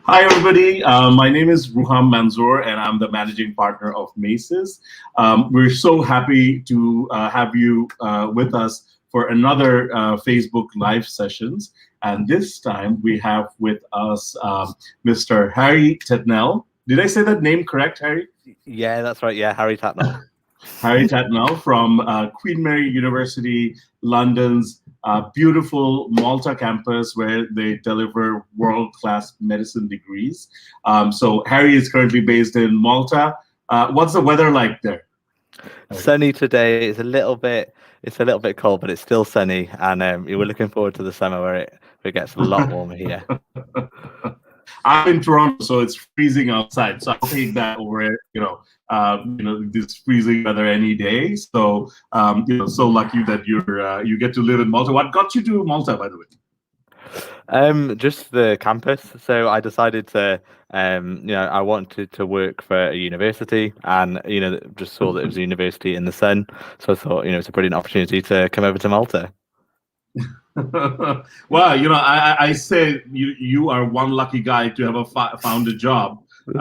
Hi, everybody. My name is Ruham Manzoor, and I'm the managing partner of MACES. We're so happy to have you with us for another Facebook Live sessions. And this time we have with us Mr. Harry Tatnell. Did I say that name correct, Harry? Yeah, that's right. Yeah, Harry Tatnell. Harry Tatnell from Queen Mary University, London's beautiful Malta campus, where they deliver world-class medicine degrees. So Harry is currently based in Malta. What's the weather like there? Sunny today. It's a little bit cold, but it's still sunny, and we're looking forward to the summer where it gets a lot warmer here. I'm in Toronto, so it's freezing outside. So I'll take that over, this freezing weather any day. So, so lucky that you get to live in Malta. What got you to Malta, by the way? Just the campus. So I decided to, I wanted to work for a university, and just saw that it was a university in the sun. So I thought, it's a brilliant opportunity to come over to Malta. Well, I say you are one lucky guy to have found a job, in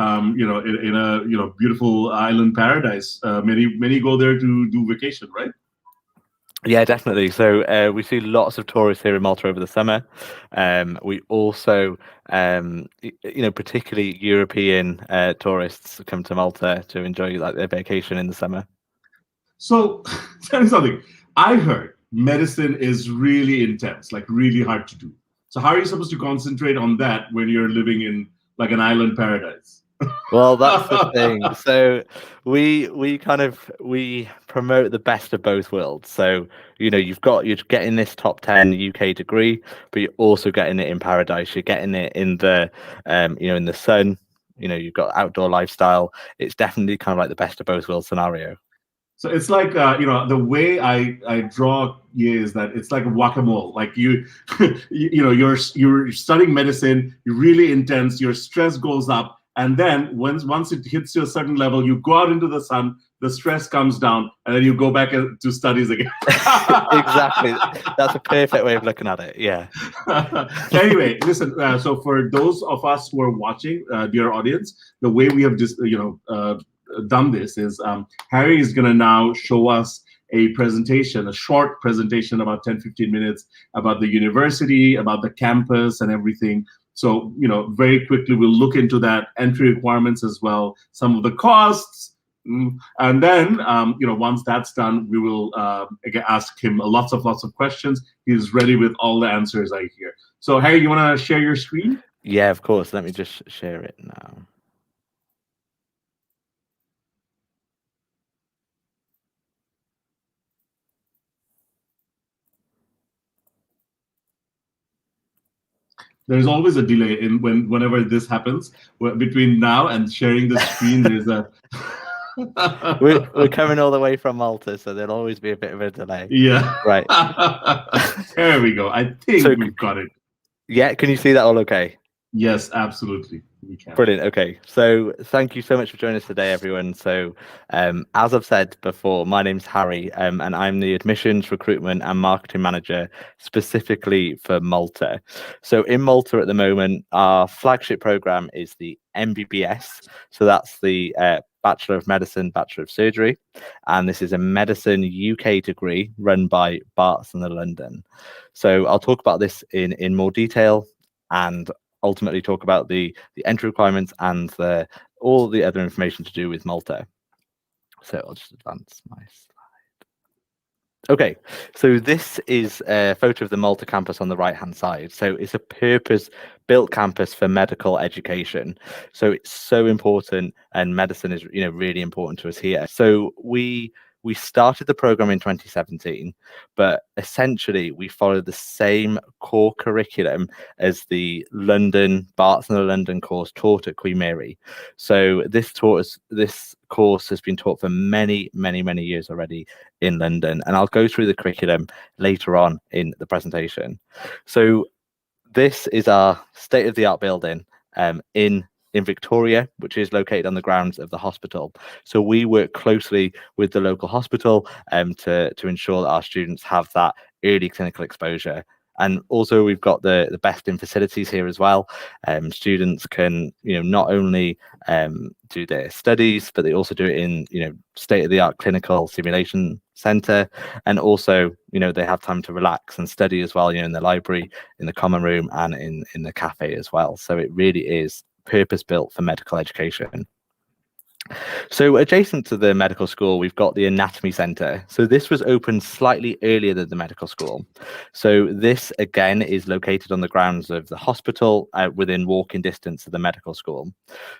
a beautiful island paradise. Many go there to do vacation, right? Yeah, definitely. So we see lots of tourists here in Malta over the summer. We also, particularly European tourists come to Malta to enjoy their vacation in the summer. So tell me something. I heard medicine is really intense, like really hard to do. So how are you supposed to concentrate on that when you're living in like an island paradise? Well, that's the thing. So we promote the best of both worlds. So you're getting this top 10 UK degree, but you're also getting it in paradise. You're getting it in the in the sun. You've got outdoor lifestyle. It's definitely kind of like the best of both worlds scenario. So it's like the way I draw is that it's like a whack-a-mole. Like you're studying medicine, you're really intense, your stress goes up, and then once it hits to a certain level, you go out into the sun, the stress comes down, and then you go back to studies again. Exactly. That's a perfect way of looking at it. Yeah. Anyway, listen. So for those of us who are watching, dear audience, the way we have just done this is Harry is going to now show us a short presentation, about 10-15 minutes, about the university, about the campus and everything. So, very quickly we'll look into that, entry requirements as well, some of the costs. And then, once that's done, we will ask him lots of questions. He's ready with all the answers, I hear. So, Harry, you want to share your screen? Yeah, of course. Let me just share it now. There's always a delay in whenever this happens. Between now and sharing the screen, there's a we're coming all the way from Malta, so there'll always be a bit of a delay. Yeah. Right. There we go. I think we've got it. Yeah, can you see that all okay? Yes, absolutely. We can. Brilliant. Okay, so thank you so much for joining us today, everyone. So as I've said before, my name's Harry, and I'm the admissions, recruitment and marketing manager specifically for Malta. So in Malta at the moment, our flagship program is the MBBS. So that's the Bachelor of Medicine, Bachelor of Surgery. And this is a medicine UK degree run by Barts in London. So I'll talk about this in more detail, and ultimately talk about the entry requirements and all the other information to do with Malta. So I'll just advance my slide. Okay, so this is a photo of the Malta campus on the right-hand side. So it's a purpose-built campus for medical education. So it's so important, and medicine is really important to us here. So we started the program in 2017, but essentially we followed the same core curriculum as the Barts and the London course taught at Queen Mary. So this course has been taught for many years already in London, and I'll go through the curriculum later on in the presentation. So this is our state-of-the-art building in Victoria, which is located on the grounds of the hospital. So we work closely with the local hospital to ensure that our students have that early clinical exposure And also we've got the best in facilities here as well. Students can, not only do their studies, but they also do it in, state-of-the-art clinical simulation center. And also, they have time to relax and study as well, in the library, in the common room, and in the cafe as well. So it really is purpose-built for medical education. So adjacent to the medical school, we've got the anatomy centre. So this was opened slightly earlier than the medical school. So this, again, is located on the grounds of the hospital, within walking distance of the medical school.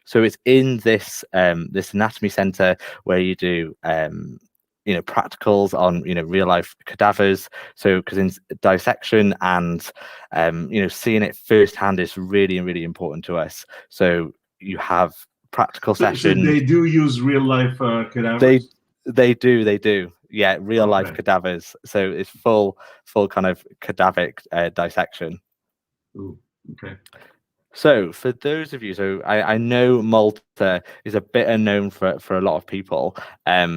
So it's in this this anatomy centre where you do practicals on real life cadavers. So because in dissection and seeing it firsthand is really, really important to us. So you have practical sessions. So they do use real life cadavers? They do. Yeah, real life cadavers. So it's full kind of cadaveric dissection. Ooh, okay. So for those of you, so I know Malta is a bit unknown for a lot of people.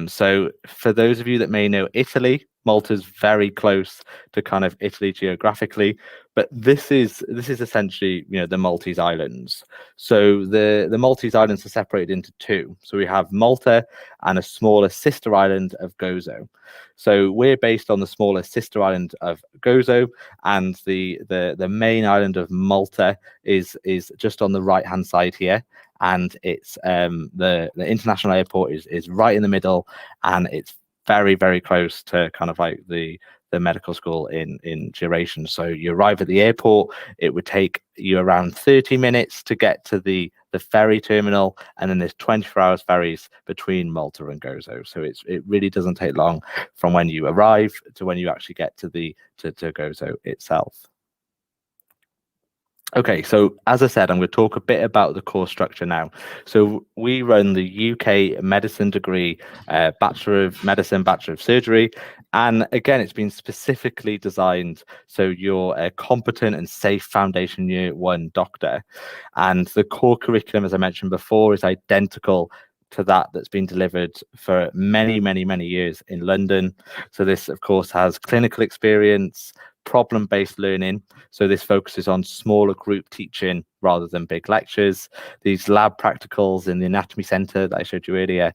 So for those of you that may know Italy, Malta's very close to kind of Italy geographically, but this is essentially the Maltese Islands. So the Maltese Islands are separated into two. So we have Malta and a smaller sister island of Gozo. So we're based on the smaller sister island of Gozo, and the main island of Malta is just on the right hand side here. And it's the international airport is right in the middle, and it's very, very close to kind of like the medical school in duration. So you arrive at the airport, it would take you around 30 minutes to get to the ferry terminal, and then there's 24-hour ferries between Malta and Gozo. So it really doesn't take long from when you arrive to when you actually get to Gozo itself. Okay, so as I said, I'm going to talk a bit about the course structure now. So we run the UK medicine degree, Bachelor of Medicine, Bachelor of Surgery. And again, it's been specifically designed so you're a competent and safe foundation year one doctor. And the core curriculum, as I mentioned before, is identical to that's been delivered for many, many, many years in London. So this, of course, has clinical experience, problem-based learning. So this focuses on smaller group teaching rather than big lectures. These lab practicals in the anatomy centre that I showed you earlier.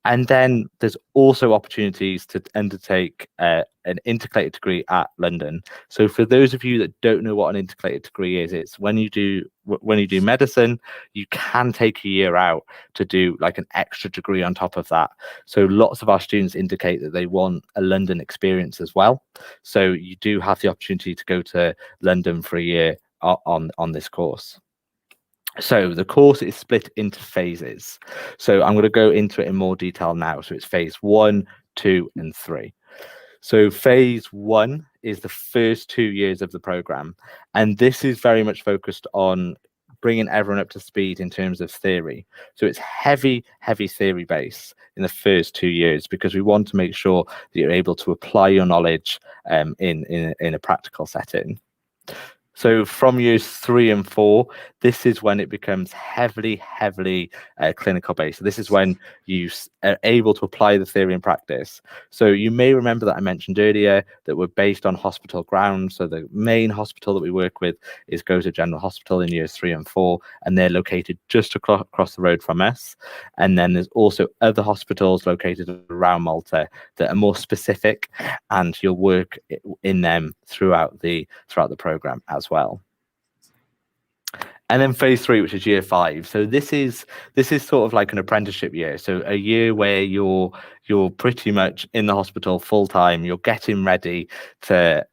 And then there's also opportunities to undertake an intercalated degree at London. So for those of you that don't know what an intercalated degree is, it's when you do medicine, you can take a year out to do like an extra degree on top of that. So lots of our students indicate that they want a London experience as well. So you do have the opportunity to go to London for a year on this course. So the course is split into phases. So I'm going to go into it in more detail now. So it's phase 1, 2, and 3. So phase 1 is the first 2 years of the program. And this is very much focused on bringing everyone up to speed in terms of theory. So it's heavy theory base in the first 2 years, because we want to make sure that you're able to apply your knowledge in a practical setting. So from years 3 and 4, this is when it becomes heavily clinical based. So this is when you are able to apply the theory in practice. So you may remember that I mentioned earlier that we're based on hospital grounds. So the main hospital that we work with is Gozo General Hospital in years 3 and 4, and they're located just across the road from us. And then there's also other hospitals located around Malta that are more specific, and you'll work in them throughout the program as well. And then phase 3, which is year 5. So this is sort of like an apprenticeship year. So a year where you're pretty much in the hospital full time. You're getting ready to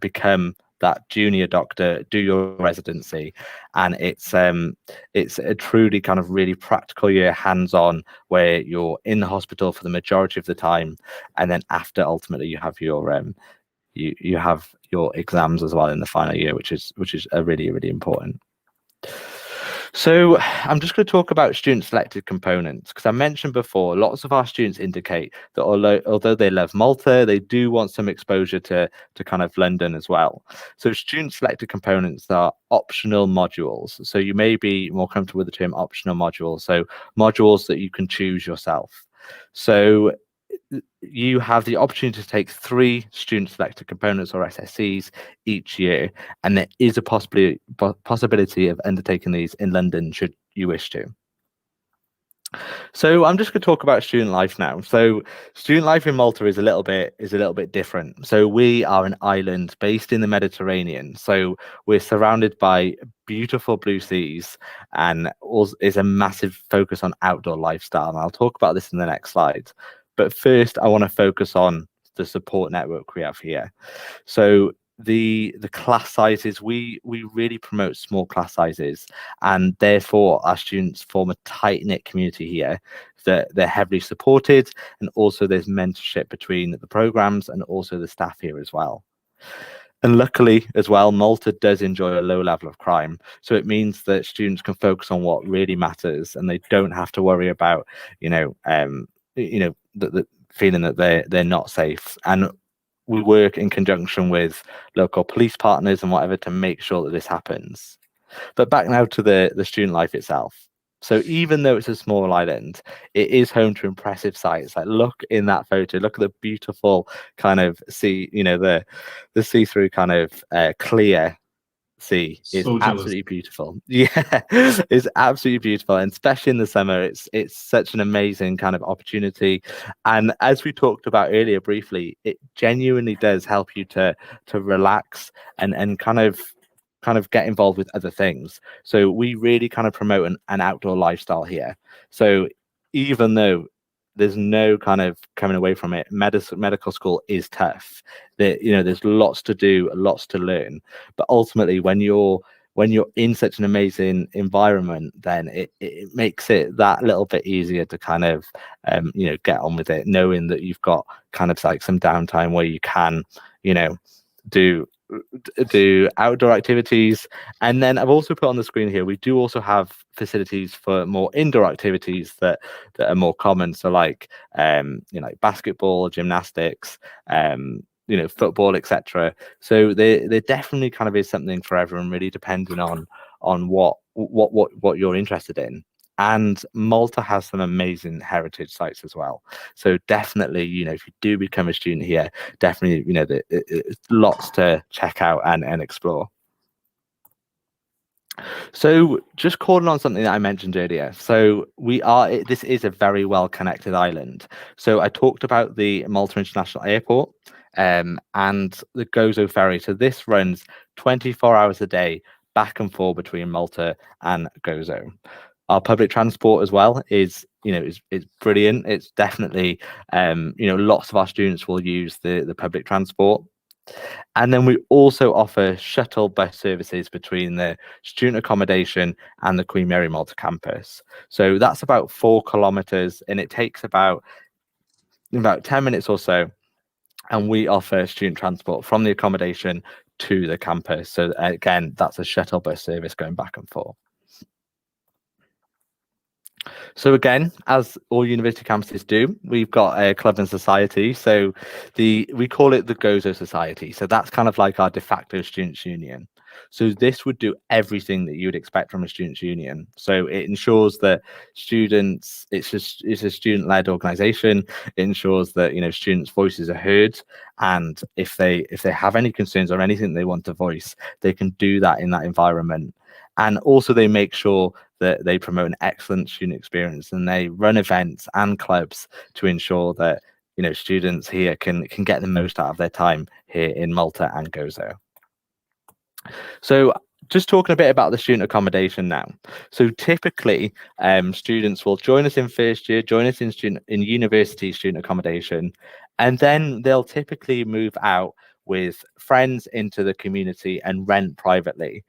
become that junior doctor, do your residency, and it's a truly kind of really practical year, hands-on, where you're in the hospital for the majority of the time, and then after, ultimately, you have your you have your exams as well in the final year, which is a really important. So I'm just going to talk about student selected components, because I mentioned before, lots of our students indicate that although they love Malta, they do want some exposure to kind of London as well. So student selected components are optional modules. So you may be more comfortable with the term optional modules. So modules that you can choose yourself. So you have the opportunity to take 3 student selected components or SSCs each year, and there is a possibility of undertaking these in London should you wish to. So I'm just going to talk about student life now. So student life in Malta is a little bit different. So we are an island based in the Mediterranean. So we're surrounded by beautiful blue seas, and also is a massive focus on outdoor lifestyle. And I'll talk about this in the next slide. But first, I want to focus on the support network we have here. So the class sizes, we really promote small class sizes, and therefore our students form a tight-knit community here, that they're heavily supported, and also there's mentorship between the programs and also the staff here as well. And luckily as well, Malta does enjoy a low level of crime, so it means that students can focus on what really matters, and they don't have to worry about the feeling that they're not safe. And we work in conjunction with local police partners and whatever to make sure that this happens. But back now to the student life itself. So even though it's a small island, it is home to impressive sights. Like, look in that photo, look at the beautiful kind of sea, the see-through kind of clear sea. It's So jealous. absolutely beautiful. Yeah, it's absolutely beautiful, and especially in the summer, it's such an amazing kind of opportunity. And as we talked about earlier briefly, it genuinely does help you to relax and kind of get involved with other things. So we really kind of promote an outdoor lifestyle here. So even though there's no kind of coming away from it, medical school is tough. There's lots to do, lots to learn, but ultimately when you're in such an amazing environment, then it makes it that little bit easier to kind of get on with it, knowing that you've got kind of like some downtime where you can do outdoor activities. And then I've also put on the screen here, we do also have facilities for more indoor activities that are more common. So like like basketball, gymnastics, football, etc. So there definitely kind of is something for everyone, really depending on what you're interested in. And Malta has some amazing heritage sites as well. So definitely, if you do become a student here, definitely, there's lots to check out and explore. So just calling on something that I mentioned earlier. So this is a very well connected island. So I talked about the Malta International Airport and the Gozo ferry. So this runs 24 hours a day back and forth between Malta and Gozo. Our public transport as well is brilliant. It's definitely lots of our students will use the public transport. And then we also offer shuttle bus services between the student accommodation and the Queen Mary Malta campus. So that's about 4 kilometers, and it takes about 10 minutes or so. And we offer student transport from the accommodation to the campus. So again, that's a shuttle bus service going back and forth. So again, as all university campuses do, we've got a club and society. So we call it the Gozo Society. So that's kind of like our de facto students' union. So this would do everything that you would expect from a students' union. So it ensures that students, it's a student-led organization. It ensures that students' voices are heard, and if they have any concerns or anything they want to voice, they can do that in that environment. And also they make sure that they promote an excellent student experience, and they run events and clubs to ensure that students here can get the most out of their time here in Malta and Gozo. So just talking a bit about the student accommodation now. So typically students will join us in first year, join us in university student accommodation, and then they'll typically move out with friends into the community and rent privately.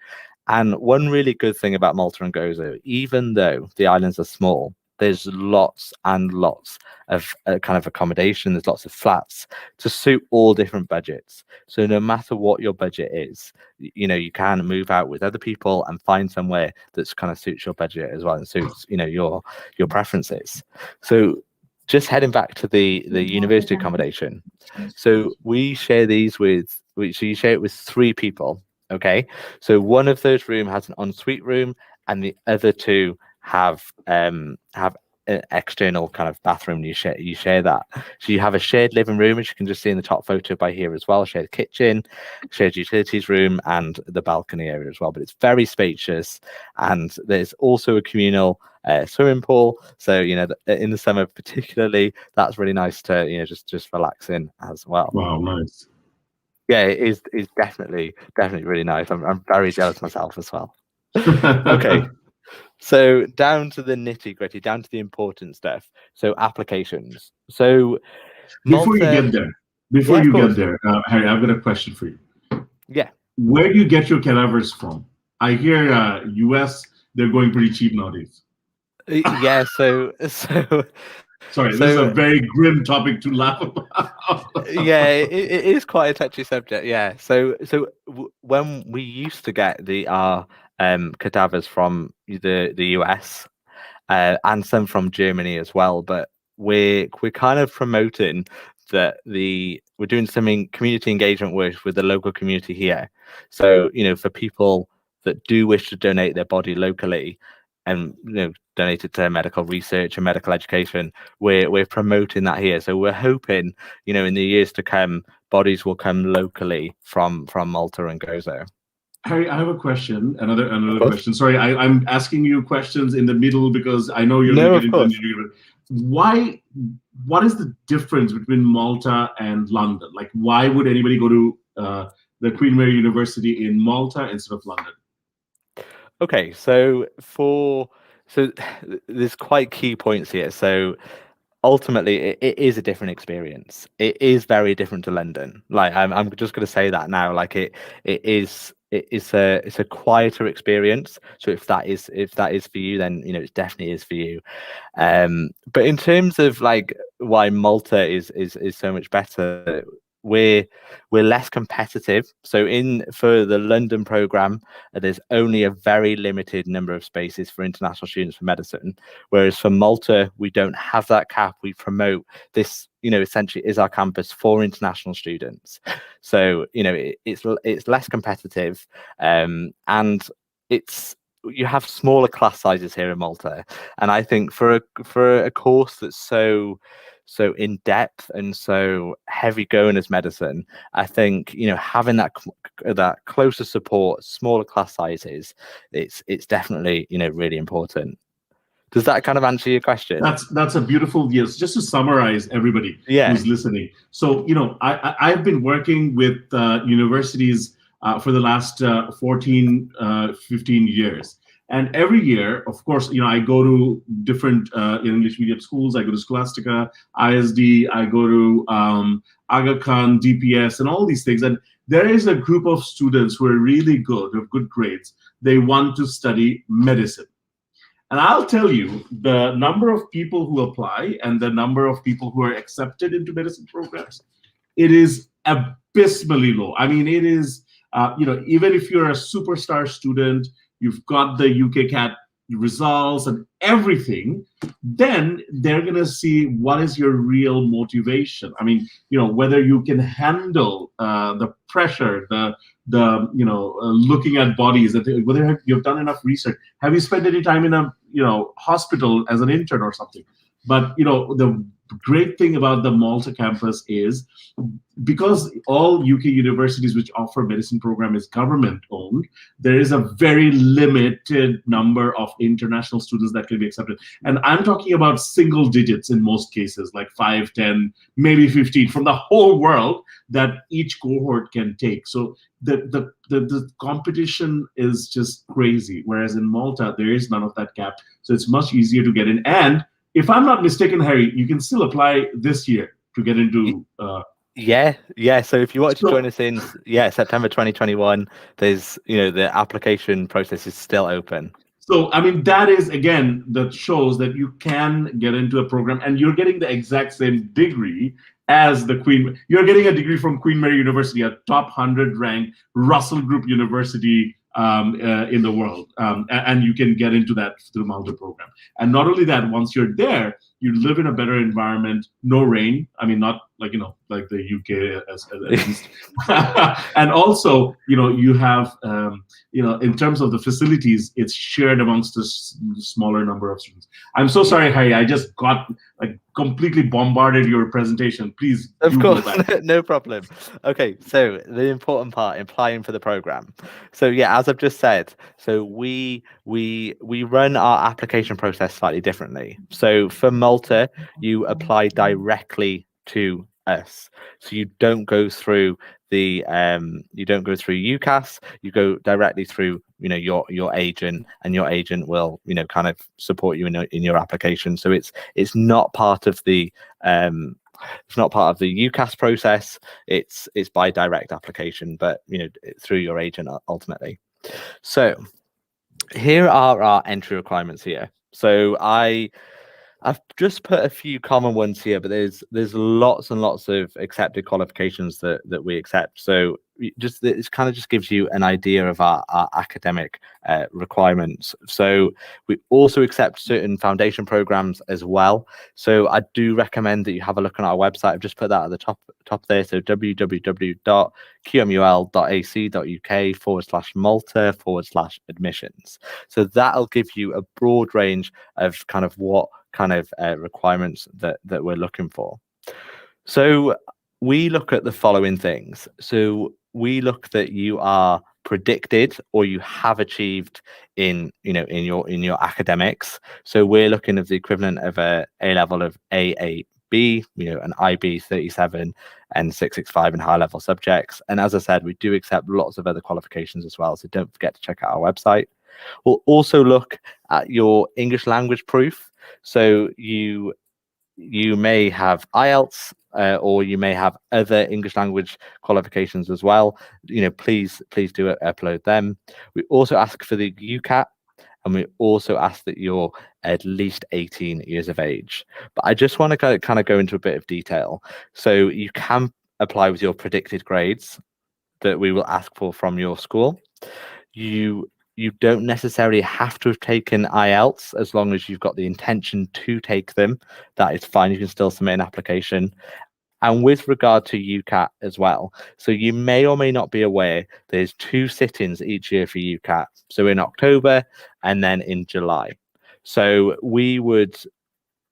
And one really good thing about Malta and Gozo, even though the islands are small, there's lots and lots of kind of accommodation. There's lots of flats to suit all different budgets. So no matter what your budget is, you can move out with other people and find somewhere that's kind of suits your budget as well, and suits your preferences. So just heading back to the university accommodation. So we share these with you share it with 3 people. Okay, so one of those rooms has an ensuite room, and the other 2 have an external kind of bathroom. You share that. So you have a shared living room, which you can just see in the top photo by here as well. Shared kitchen, shared utilities room, and the balcony area as well. But it's very spacious, and there's also a communal swimming pool. So in the summer particularly, that's really nice to just relax in as well. Wow, nice. Yeah, it is definitely really nice. I'm very jealous myself as well. Okay. So down to the nitty gritty, down to the important stuff. So applications. So Before you Malta, get there, Harry, I've got a question for you. Yeah. Where do you get your cadavers from? I hear US, they're going pretty cheap nowadays. Yeah. So Sorry, this is a very grim topic to laugh about. Yeah, it is quite a touchy subject. Yeah. So when we used to get our cadavers from the US and some from Germany as well, but we're kind of promoting that we're doing some community engagement work with the local community here. So for people that do wish to donate their body locally and donate it to medical research and medical education, we're promoting that here. So we're hoping in the years to come, bodies will come locally from Malta and Gozo. Harry, I have a question. Another question. Sorry, I'm asking you questions in the middle because I know you're going to get into why. What is the difference between Malta and London? Like, why would anybody go to the Queen Mary University in Malta instead of London? Okay, so there's quite key points here. So ultimately, it is a different experience. It is very different to London. Like I'm just going to say that now. Like it's a quieter experience. So if that is for you, then it definitely is for you. But in terms of like why Malta is so much better, we're less competitive. So for the London program, there's only a very limited number of spaces for international students for medicine, whereas for Malta we don't have that cap. We promote this, essentially is our campus for international students. So it's less competitive, and you have smaller class sizes here in Malta, and I think for a course that's so in depth and so heavy going as medicine, I think having that closer support, smaller class sizes, it's definitely really important. Does that kind of answer your question? That's a beautiful, yes. Just to summarize, everybody who's listening. So I've been working with universities for the last 14, 15 years. And every year, of course, I go to different English medium schools. I go to Scholastica, ISD, I go to Aga Khan, DPS, and all these things. And there is a group of students who are really good, who have good grades. They want to study medicine. And I'll tell you, the number of people who apply and the number of people who are accepted into medicine programs, it is abysmally low. I mean, it is, even if you're a superstar student, you've got the UCAT results and everything, then they're going to see what is your real motivation. I mean, whether you can handle the pressure, the looking at bodies, whether you've done enough research. Have you spent any time in a hospital as an intern or something? But the great thing about the Malta campus is, because all UK universities which offer medicine program is government owned, there is a very limited number of international students that can be accepted. And I'm talking about single digits in most cases, like 5, 10, maybe 15 from the whole world that each cohort can take. So the competition is just crazy. Whereas in Malta, there is none of that gap. So it's much easier to get in. And if I'm not mistaken, Harry, you can still apply this year to get into. Yeah. So if you want to join us in, September 2021, there's the application process is still open. So I mean, that is again that shows that you can get into a program, and you're getting the exact same degree as the Queen. You're getting a degree from Queen Mary University, a top 100 ranked Russell Group university in the world, and you can get into that through the Malta program. And not only that, once you're there, You live in a better environment, no rain. I mean, not like, like the UK at least. And also, you have, in terms of the facilities, it's shared amongst a smaller number of students. I'm so sorry, Harry. I just got completely bombarded your presentation. Please. Of course, no problem. Okay, so the important part, applying for the program. So yeah, as I've just said, so we run our application process slightly differently. So for Malta, you apply directly to us. So you don't go through the UCAS. You go directly through your agent, and your agent will kind of support you in your application. So it's not part of the UCAS process. It's by direct application, but through your agent ultimately. So here are our entry requirements here. So I've just put a few common ones here, but there's lots and lots of accepted qualifications that we accept. So it kind of just gives you an idea of our academic requirements. So we also accept certain foundation programs as well. So I do recommend that you have a look on our website. I've just put that at the top there. So www.qmul.ac.uk/Malta/admissions. So that'll give you a broad range of kind of what kind of requirements that we're looking for. So we look at the following things. So we look that you are predicted or you have achieved in your academics. So we're looking at the equivalent of a level of AAB, an IB 37 and 665 in high level subjects. And as I said, we do accept lots of other qualifications as well. So don't forget to check out our website. We'll also look at your English language proof. So you may have IELTS or you may have other English language qualifications as well. Please do upload them. We also ask for the UCAT, and we also ask that you're at least 18 years of age. But I just want to kind of go into a bit of detail. So you can apply with your predicted grades that we will ask for from your school. You don't necessarily have to have taken IELTS as long as you've got the intention to take them. That is fine. You can still submit an application. And with regard to UCAT as well, so you may or may not be aware, there's 2 sittings each year for UCAT. So in October and then in July. So we would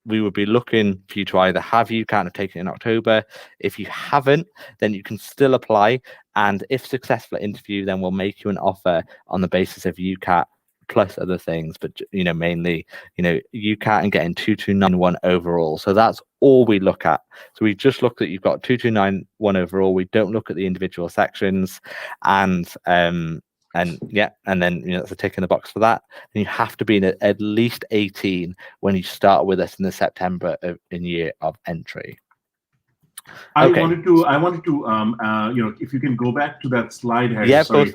be looking for you to either have UCAT and take it in October. If you haven't, then you can still apply. And if successful at interview, then we'll make you an offer on the basis of UCAT plus other things, but mainly UCAT and getting 2291 overall. So that's all we look at. So we just look that you've got 2291 overall. We don't look at the individual sections, and then that's a tick in the box for that. And you have to be at least 18 when you start with us in the September in year of entry. Okay. I wanted to if you can go back to that slide, Harry. Yeah, sorry.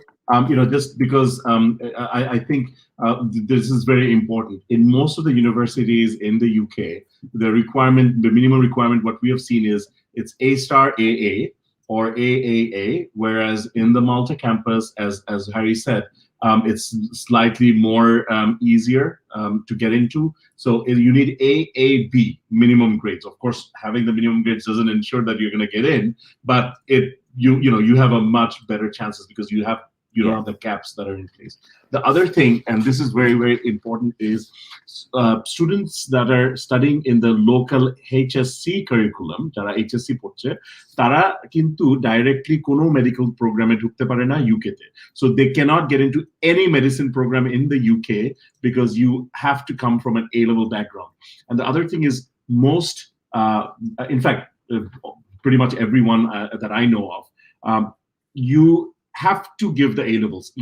Just because I think this is very important. In most of the universities in the UK, the minimum requirement, what we have seen is it's A star AA or AAA, whereas in the Malta campus, as Harry said, it's slightly more easier to get into. So you need AAB minimum grades. Of course, having the minimum grades doesn't ensure that you're going to get in, but you have a much better chances because you don't have the caps that are in place. The other thing, and this is very, very important, is students that are studying in the local HSC curriculum, jara HSC porche, tara kintu directly kono medical program e dhukte pare na UK te. So they cannot get into any medicine program in the UK because you have to come from an A-level background. And the other thing is in fact, pretty much everyone that I know of, you have to give the A-levels.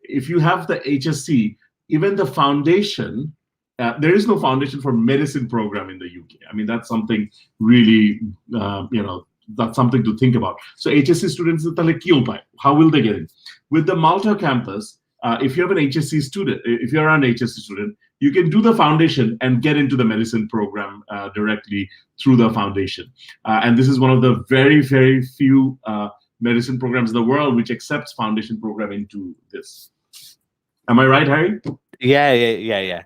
If you have the HSC, even the foundation, there is no foundation for medicine program in the UK. I mean, that's something really, that's something to think about. So HSC students, how will they get in? With the Malta campus, if you have an HSC student, if you're an HSC student, you can do the foundation and get into the medicine program directly through the foundation. And this is one of the very, very few medicine programs in the world which accepts foundation program into this. Am I right, Harry? Yeah.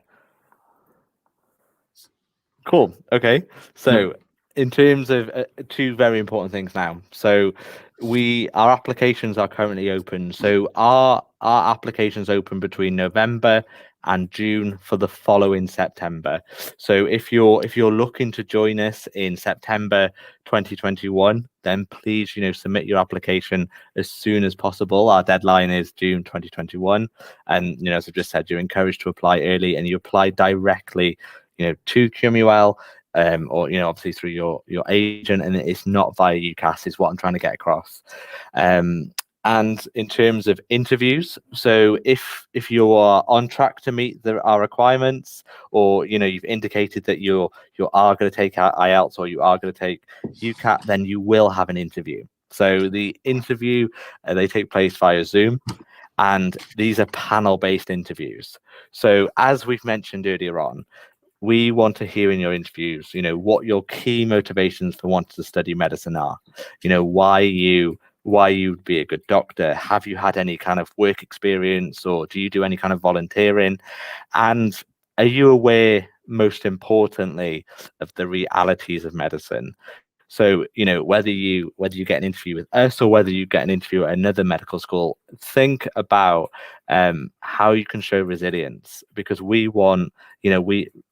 Cool. Okay. So in terms of two very important things now. So our applications are currently open. So our applications open between November and June for the following September. So if you're looking to join us in September 2021, then please, submit your application as soon as possible. Our deadline is June 2021. And, as I've just said, you're encouraged to apply early, and you apply directly to QMUL, or obviously through your agent, and it's not via UCAS, is what I'm trying to get across. And in terms of interviews, so if you are on track to meet our requirements, or you've indicated that you are going to take IELTS or you are going to take UCAT, then you will have an interview. So the interview, they take place via Zoom, and these are panel-based interviews. So as we've mentioned earlier on, we want to hear in your interviews, what your key motivations for wanting to study medicine are. Why you'd be a good doctor. Have you had any kind of work experience, or do you do any kind of volunteering? And are you aware, most importantly, of the realities of medicine? So, whether you get an interview with us or whether you get an interview at another medical school, think about how you can show resilience, because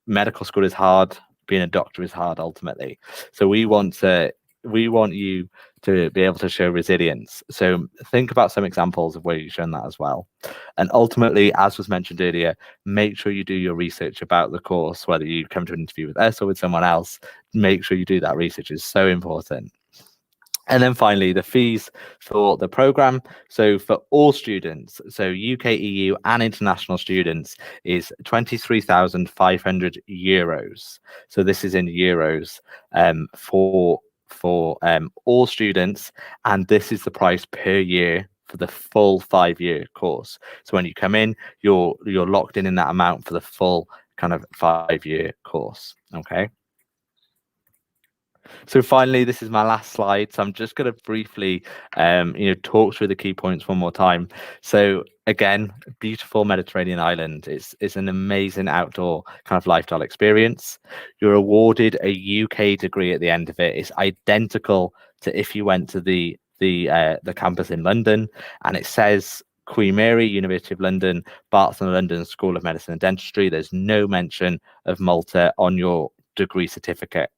medical school is hard, being a doctor is hard ultimately. So we want you to be able to show resilience. So think about some examples of where you've shown that as well. And ultimately, as was mentioned earlier, make sure you do your research about the course, whether you come to an interview with us or with someone else. Make sure you do that research. Is so important. And then finally, the fees for the program. So for all students, so UK, EU and international students, is €23,500. So this is in euros for all students, and this is the price per year for the full 5-year course. So when you come in, you're locked in that amount for the full kind of 5-year course. Okay. So finally, this is my last slide. So I'm just going to briefly, talk through the key points one more time. So again, beautiful Mediterranean island. It's an amazing outdoor kind of lifestyle experience. You're awarded a UK degree at the end of it. It's identical to if you went to the campus in London, and it says Queen Mary, University of London, Barts and London School of Medicine and Dentistry. There's no mention of Malta on your degree certificate.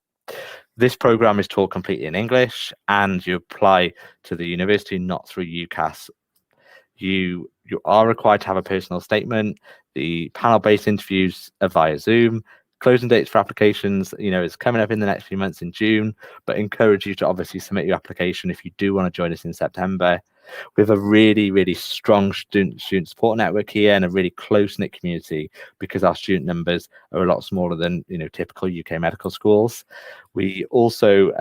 This program is taught completely in English, and you apply to the university not through UCAS. You are required to have a personal statement. The panel-based interviews are via Zoom. Closing dates for applications, is coming up in the next few months in June, but encourage you to obviously submit your application if you do want to join us in September. We have a really, really strong student support network here, and a really close-knit community, because our student numbers are a lot smaller than typical UK medical schools. We also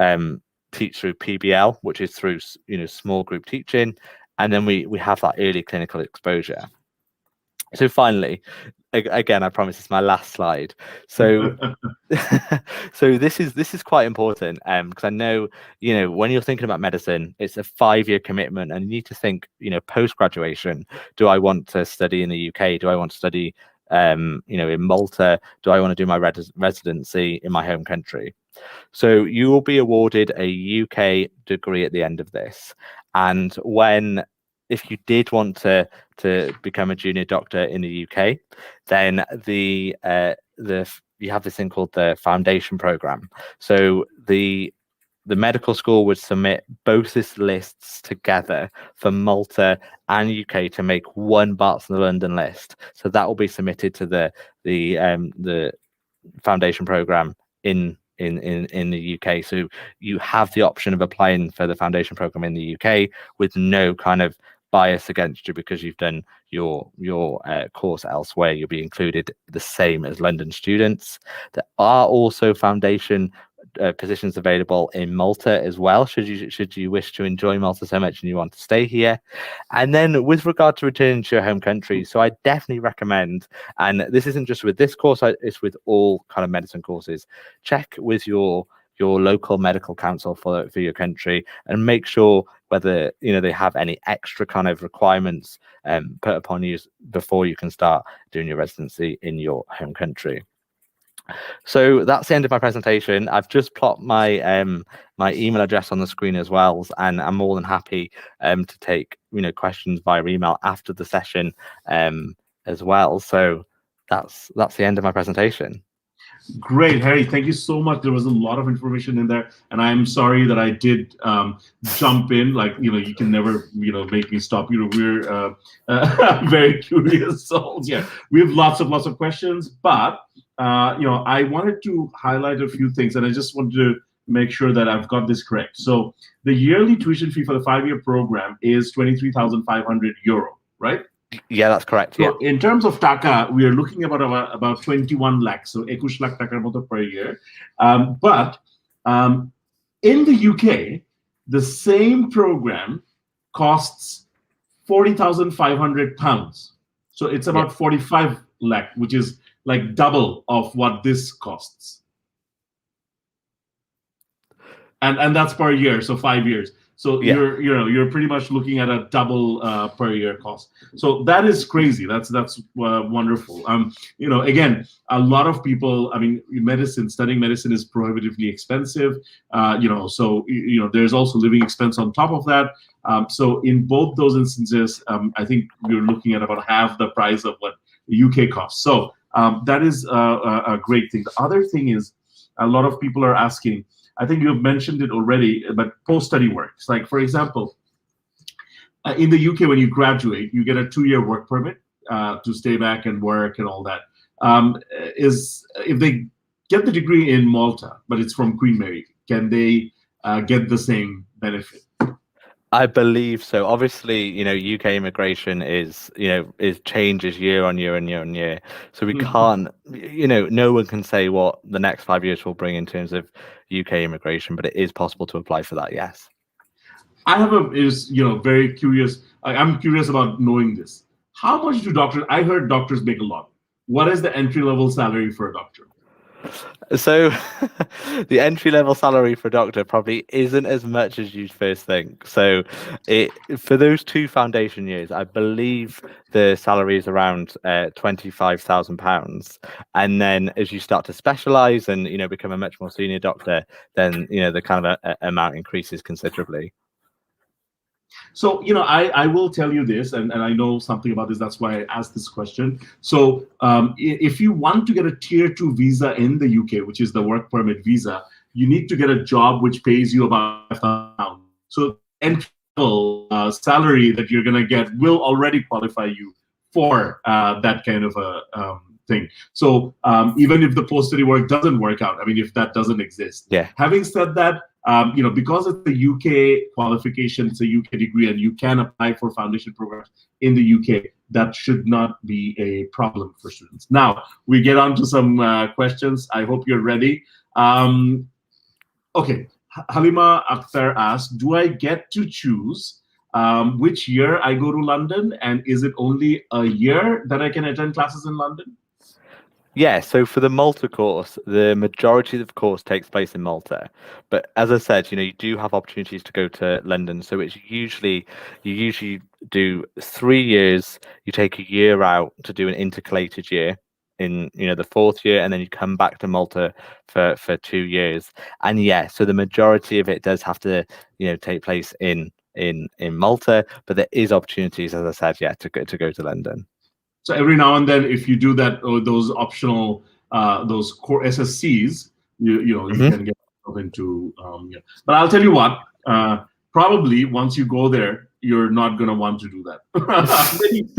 teach through PBL, which is through small group teaching, and then we have that early clinical exposure. So finally, again, I promise it's my last slide. So so this is quite important, because I know when you're thinking about medicine, it's a 5-year commitment, and you need to think post graduation. Do I want to study in the UK? Do I want to study in Malta? Do I want to do my residency in my home country? So you will be awarded a UK degree at the end of this, and if you did want to become a junior doctor in the UK, then you have this thing called the foundation program. So the medical school would submit both these lists together for Malta and UK to make one Barts and London list. So that will be submitted to the foundation program in the UK. So you have the option of applying for the foundation program in the UK with no kind of bias against you, because you've done your course elsewhere. You'll be included the same as London students. There are also foundation positions available in Malta as well, should you wish to enjoy Malta so much and you want to stay here. And then with regard to returning to your home country, so I definitely recommend, and this isn't just with this course, it's with all kind of medicine courses, check with your local medical council for your country, and make sure whether they have any extra kind of requirements put upon you before you can start doing your residency in your home country. So that's the end of my presentation. I've just plopped my my email address on the screen as well, and I'm more than happy to take questions via email after the session as well. So that's the end of my presentation. Great, Harry. Thank you so much. There was a lot of information in there, and I'm sorry that I did jump in. Like, you can never, make me stop. We're very curious souls. Yeah, we have lots of questions, but I wanted to highlight a few things, and I just wanted to make sure that I've got this correct. So the yearly tuition fee for the 5-year program is €23,500, right? Yeah, that's correct. So in terms of taka, we are looking about 21 lakhs, so 21 lakh takar moto per year. But in the UK, the same program costs £40,500. So it's about 45 lakh, which is like double of what this costs. And that's per year, so 5 years. So you're pretty much looking at a double per year cost. So that is crazy. That's wonderful. Again, a lot of people. I mean, studying medicine is prohibitively expensive. So there's also living expense on top of that. So in both those instances, I think we're looking at about half the price of what the UK costs. So that is a great thing. The other thing is, a lot of people are asking. I think you've mentioned it already, but post-study works. Like, for example, in the UK, when you graduate, you get a 2-year work permit to stay back and work and all that. If they get the degree in Malta, but it's from Queen Mary, can they get the same benefit? I believe so. Obviously, UK immigration is changes year on year and year on year. So we can't, no one can say what the next 5 years will bring in terms of UK immigration, but it is possible to apply for that. Yes. I have very curious. I'm curious about knowing this. How much do doctors? I heard doctors make a lot. What is the entry-level salary for a doctor? So the entry-level salary for a doctor probably isn't as much as you'd first think. So for those 2 foundation years, I believe the salary is around £25,000. And then as you start to specialize and become a much more senior doctor, then the kind of amount increases considerably. So, I will tell you this, and I know something about this. That's why I asked this question. So if you want to get a tier 2 visa in the UK, which is the work permit visa, you need to get a job which pays you about £5,000. So entry level salary that you're going to get will already qualify you for that kind of a thing. So even if the post-study work doesn't work out, I mean, if that doesn't exist. Having said that, because it's a UK qualification, it's a UK degree, and you can apply for foundation programs in the UK, that should not be a problem for students. Now, we get on to some questions. I hope you're ready. Okay, Halima Akhtar asks, do I get to choose which year I go to London, and is it only a year that I can attend classes in London? Yeah, so for the Malta course, the majority of the course takes place in Malta. But as I said, you do have opportunities to go to London. So it's you usually do 3 years, you take a year out to do an intercalated year in the 4th year, and then you come back to Malta for 2 years. And so the majority of it does have to take place in Malta, but there is opportunities, as I said, to go to London. So every now and then, if you do that, those optional, those core SSCs, you can get into. But I'll tell you what, probably once you go there, you're not going to want to do that.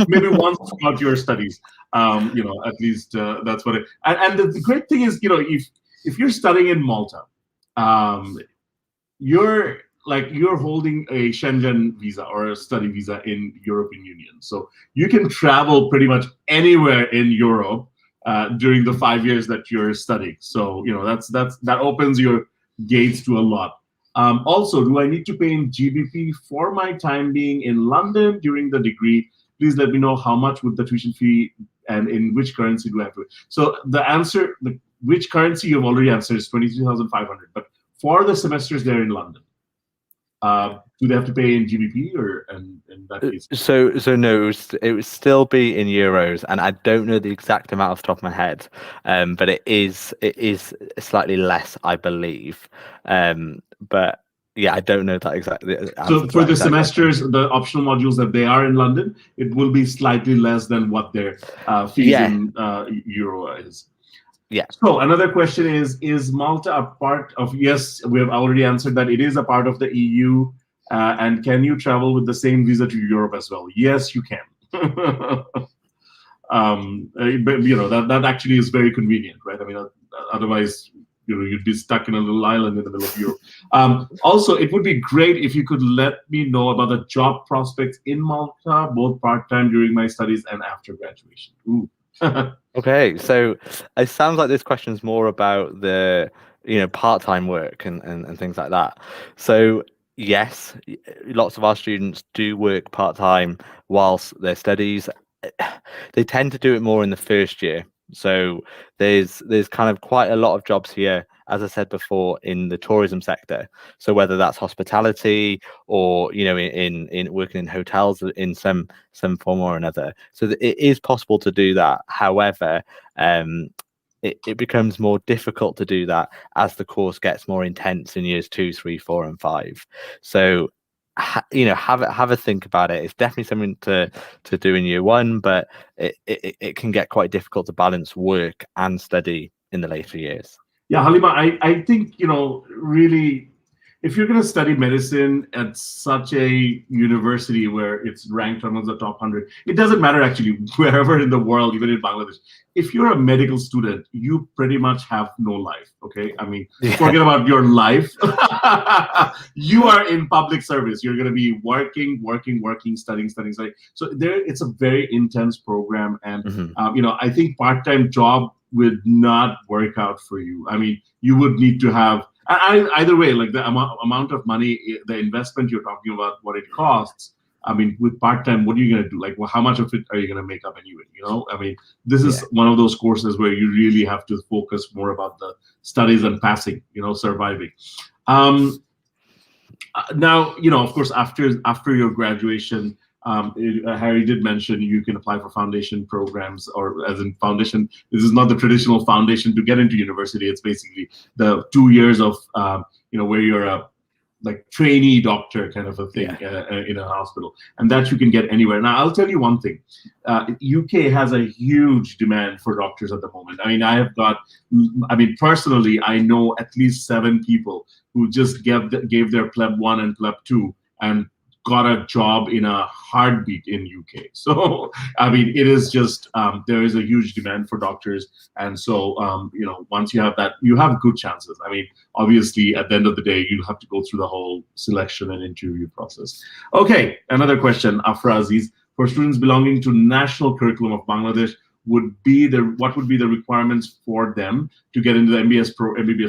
maybe once throughout your studies, at least that's what it. And the great thing is, if you're studying in Malta, you're holding a Schengen visa or a study visa in European Union. So you can travel pretty much anywhere in Europe during the 5 years that you're studying. So, that opens your gates to a lot. Also, do I need to pay in GBP for my time being in London during the degree? Please let me know how much would the tuition fee and in which currency do I have to pay? So the answer, which currency you've already answered is 23,500. But for the semesters there in London, Do they have to pay in GBP or in that case? So no, it would still be in euros, and I don't know the exact amount off the top of my head, but it is slightly less, I believe. But yeah, I don't know that exactly. So for the semesters, the optional modules that they are in London, it will be slightly less than what their fees in euro is. Yeah. So another question is Malta a part of, yes, we have already answered that it is a part of the EU, and can you travel with the same visa to Europe as well? Yes, you can. But that actually is very convenient, right? I mean, otherwise, you'd be stuck in a little island in the middle of Europe. Also, it would be great if you could let me know about the job prospects in Malta, both part-time during my studies and after graduation. Ooh. Okay, so it sounds like this question is more about the part-time work and things like that. So yes, lots of our students do work part-time whilst their studies. They tend to do it more in the first year. So there's kind of quite a lot of jobs here, as I said before, in the tourism sector. So whether that's hospitality or in working in hotels in some form or another. So it is possible to do that. However, it becomes more difficult to do that as the course gets more intense in years 2, 3, 4, and 5. So have a think about it. It's definitely something to do in year 1, but it can get quite difficult to balance work and study in the later years. Yeah, Halima, I think really, if you're going to study medicine at such a university where it's ranked among the top 100, it doesn't matter actually wherever in the world, even in Bangladesh. If you're a medical student, you pretty much have no life. Okay, I mean, forget about your life. You are in public service. You're going to be working, studying. So it's a very intense program, and I think part-time job would not work out for you. I mean, you would need to have. Either way, like the amount of money, the investment you're talking about, what it costs. I mean, with part-time, what are you going to do? Like, well, how much of it are you going to make up anyway? I mean, this is one of those courses where you really have to focus more about the studies and passing, surviving. Now, of course, after your graduation, Harry did mention you can apply for foundation programs, or as in foundation. This is not the traditional foundation to get into university. It's basically the 2 years of where you're a trainee doctor kind of a thing in a hospital, and that you can get anywhere. Now, I'll tell you one thing: UK has a huge demand for doctors at the moment. I mean, personally, I know at least 7 people who just gave their pleb 1 and pleb 2 and got a job in a heartbeat in UK. So I mean, it is just there is a huge demand for doctors, and so once you have that, you have good chances. I mean, obviously, at the end of the day, you have to go through the whole selection and interview process. Okay, another question, Afra Aziz. For students belonging to national curriculum of Bangladesh, what would be the requirements for them to get into the MBBS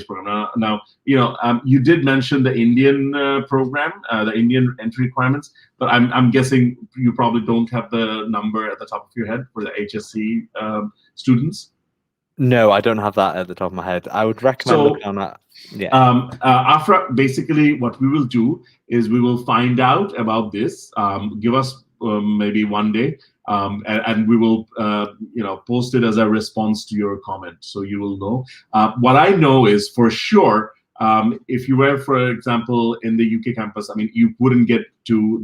program? Now, you did mention the Indian program, the Indian entry requirements, but I'm guessing you probably don't have the number at the top of your head for the HSC students. No, I don't have that at the top of my head. I would recommend looking on that. Yeah. Afra, basically, what we will do is we will find out about this. Give us maybe one day. And we will, post it as a response to your comment, so you will know. What I know is for sure, if you were, for example, in the UK campus, I mean, you wouldn't get to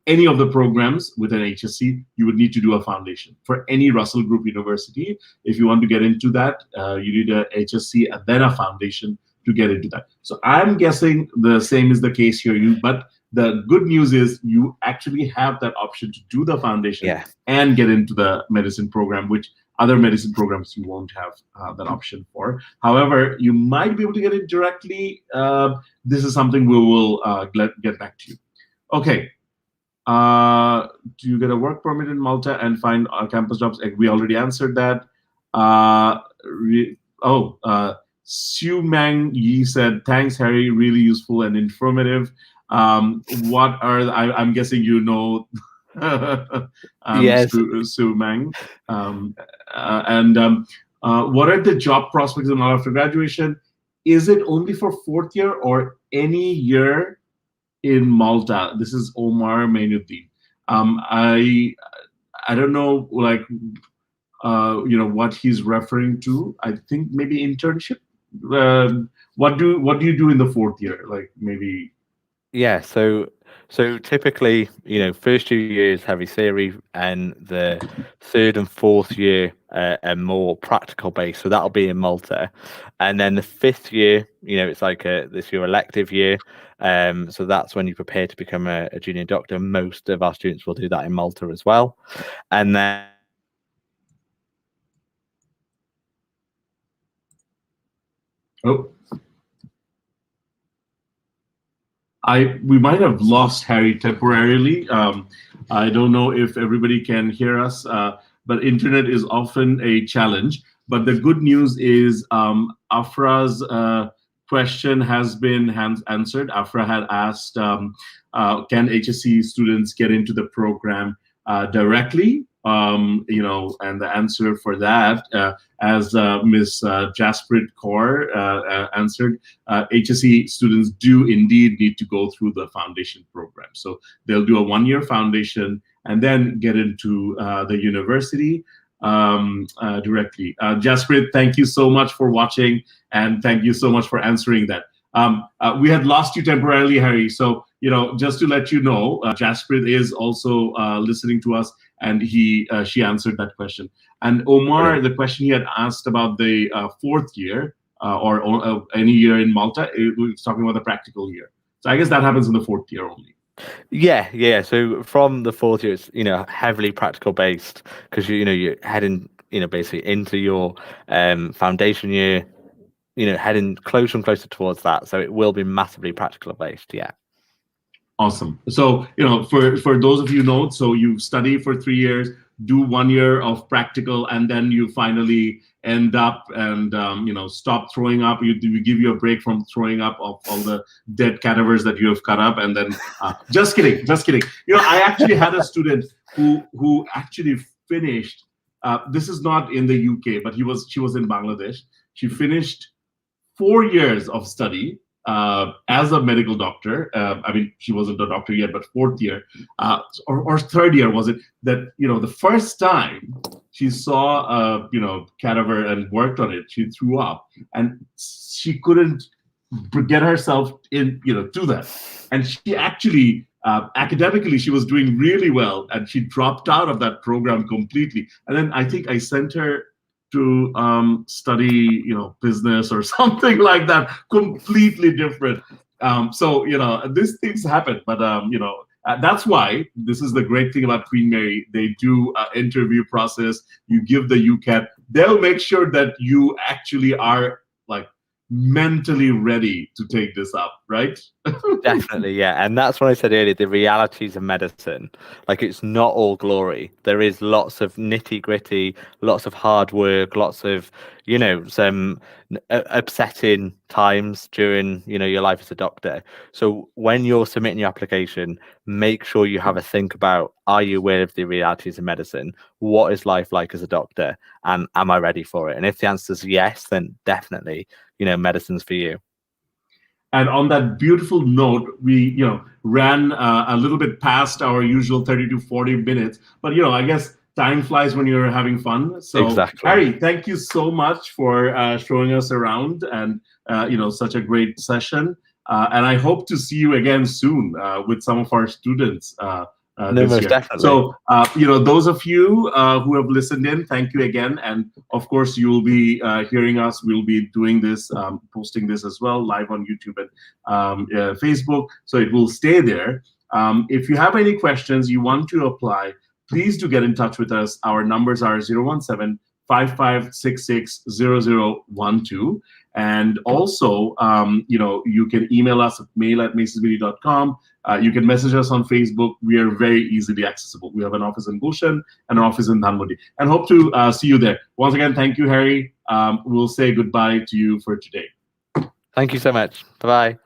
any of the programs with an HSC. You would need to do a foundation for any Russell Group university. If you want to get into that, you need a HSC and then a foundation to get into that. So I'm guessing the same is the case here. But the good news is you actually have that option to do the foundation and get into the medicine program, which other medicine programs you won't have that option for. However, you might be able to get it directly. This is something we will get back to you. Okay. Do you get a work permit in Malta and find campus jobs? We already answered that. Sue Mang Yi said, thanks, Harry, really useful and informative. What are I'm guessing yes. Sue Mang. What are the job prospects after graduation? Is it only for 4th year or any year in Malta. This is Omar Mainuddin. I don't know, like, what he's referring to. I think maybe internship. What do you do in the 4th year? Like, maybe. Yeah, so typically, first 2 years heavy theory, and the 3rd and 4th year are more practical based. So that'll be in Malta, and then the 5th year, it's like this your elective year. So that's when you prepare to become a junior doctor. Most of our students will do that in Malta as well, and then. Oh. We might have lost Harry temporarily. I don't know if everybody can hear us, but internet is often a challenge. But the good news is Afra's question has been answered. Afra had asked, can HSC students get into the program directly? And the answer for that, as Ms. Jasprit Kaur answered, HSC students do indeed need to go through the foundation program. So they'll do a 1-year foundation and then get into the university directly. Jasprit, thank you so much for watching, and thank you so much for answering that. We had lost you temporarily, Harry. So, just to let you know, Jasprit is also listening to us, and she answered that question. And Omar, the question he had asked about the 4th year or any year in Malta, he was talking about the practical year. So I guess that happens in the 4th year only. Yeah. So from the 4th year, it's heavily practical based, because you're heading basically into your foundation year. Heading closer and closer towards that. So it will be massively practical based. Yeah. Awesome. So, for those of you know, so you study for 3 years, do 1 year of practical, and then you finally end up and, stop throwing up. We give you a break from throwing up of all the dead cadavers that you have cut up. And then, just kidding. I actually had a student who actually finished, this is not in the UK, but she was in Bangladesh. She finished 4 years of study as a medical doctor. I mean, she wasn't a doctor yet, but 4th year or 3rd year was it, that the first time she saw a cadaver and worked on it, she threw up, and she couldn't get herself in to that, and she actually academically she was doing really well, and she dropped out of that program completely. And then I think I sent her to study, business or something like that, completely different. So these things happen, but that's why this is the great thing about Queen Mary. They do an interview process. You give the UCAT. They'll make sure that you actually are like mentally ready to take this up, right? Definitely, yeah. And that's what I said earlier, the realities of medicine. Like, it's not all glory. There is lots of nitty gritty, lots of hard work, lots of, some upsetting times during, your life as a doctor. So when you're submitting your application, make sure you have a think about, are you aware of the realities of medicine? What is life like as a doctor? And am I ready for it? And if the answer is yes, then definitely, medicine's for you. And on that beautiful note, we ran a little bit past our usual 30 to 40 minutes, but I guess time flies when you're having fun. So exactly. Harry, thank you so much for showing us around, and such a great session. And I hope to see you again soon with some of our students. This year. Definitely. So, those of you who have listened in, thank you again. And of course, you'll be hearing us. We'll be doing this, posting this as well, live on YouTube and Facebook. So it will stay there. If you have any questions, you want to apply, please do get in touch with us. Our numbers are 017-5566-0012. And also, you can email us at mail@macesbd.com. You can message us on Facebook. We are very easily accessible. We have an office in Gulshan and an office in Dhanmondi, and hope to see you there. Once again, thank you, Harry. We'll say goodbye to you for today. Thank you so much. Bye-bye.